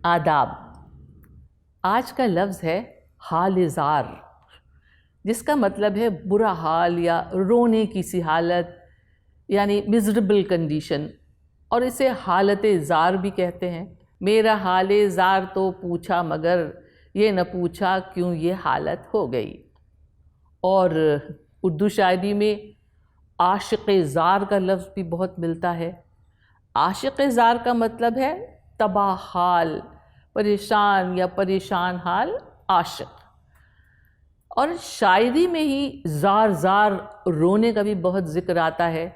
آداب۔ آج کا لفظ ہے حال زار، جس کا مطلب ہے برا حال یا رونے کی سی حالت، یعنی مزربل کنڈیشن، اور اسے حالت زار بھی کہتے ہیں۔ میرا حال زار تو پوچھا مگر یہ نہ پوچھا کیوں یہ حالت ہو گئی۔ اور اردو شاعری میں عاشق زار کا لفظ بھی بہت ملتا ہے۔ عاشق زار کا مطلب ہے تباہ حال، پریشان یا پریشان حال عاشق۔ اور شاعری میں ہی زار زار رونے کا بھی بہت ذکر آتا ہے،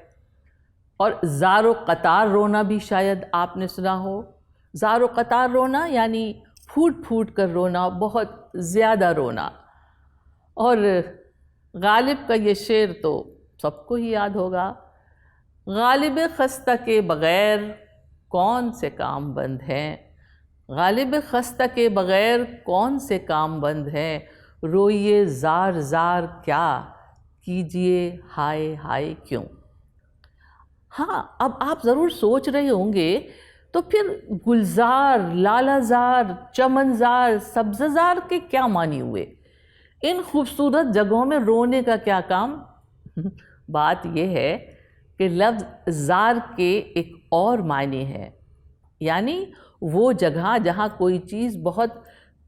اور زار و قطار رونا بھی شاید آپ نے سنا ہو۔ زار و قطار رونا یعنی پھوٹ پھوٹ کر رونا، بہت زیادہ رونا۔ اور غالب کا یہ شعر تو سب کو ہی یاد ہوگا، غالب خستہ کے بغیر کون سے کام بند ہیں، غالب خستہ کے بغیر کون سے کام بند ہیں، روئیے زار زار کیا کیجئے ہائے ہائے کیوں۔ ہاں، اب آپ ضرور سوچ رہے ہوں گے تو پھر گلزار، لالہ زار، چمن زار، سبز زار کے کیا معنی ہوئے؟ ان خوبصورت جگہوں میں رونے کا کیا کام؟ بات یہ ہے کہ لفظ زار کے ایک اور معنی ہے، یعنی وہ جگہ جہاں کوئی چیز بہت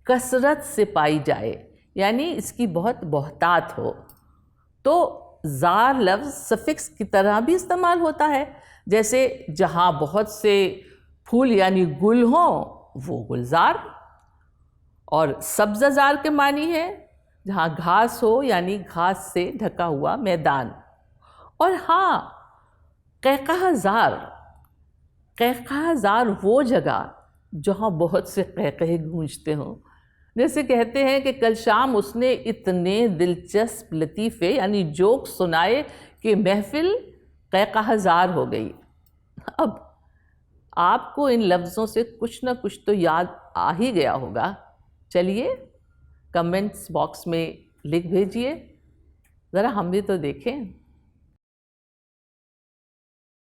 کثرت سے پائی جائے، یعنی اس کی بہت بہتات ہو۔ تو زار لفظ سفکس کی طرح بھی استعمال ہوتا ہے، جیسے جہاں بہت سے پھول یعنی گل ہوں وہ گلزار، اور سبز زار کے معنی ہے جہاں گھاس ہو یعنی گھاس سے ڈھکا ہوا میدان۔ اور ہاں، قہقہ زار، قہقہ زار وہ جگہ جہاں بہت سے قہقہے گونجتے ہوں۔ جیسے کہتے ہیں کہ کل شام اس نے اتنے دلچسپ لطیفے یعنی جوک سنائے کہ محفل قہقہ زار ہو گئی۔ اب آپ کو ان لفظوں سے کچھ نہ کچھ تو یاد آ ہی گیا ہوگا۔ چلیے کمنٹس باکس میں لکھ بھیجئے، ذرا ہم بھی تو دیکھیں۔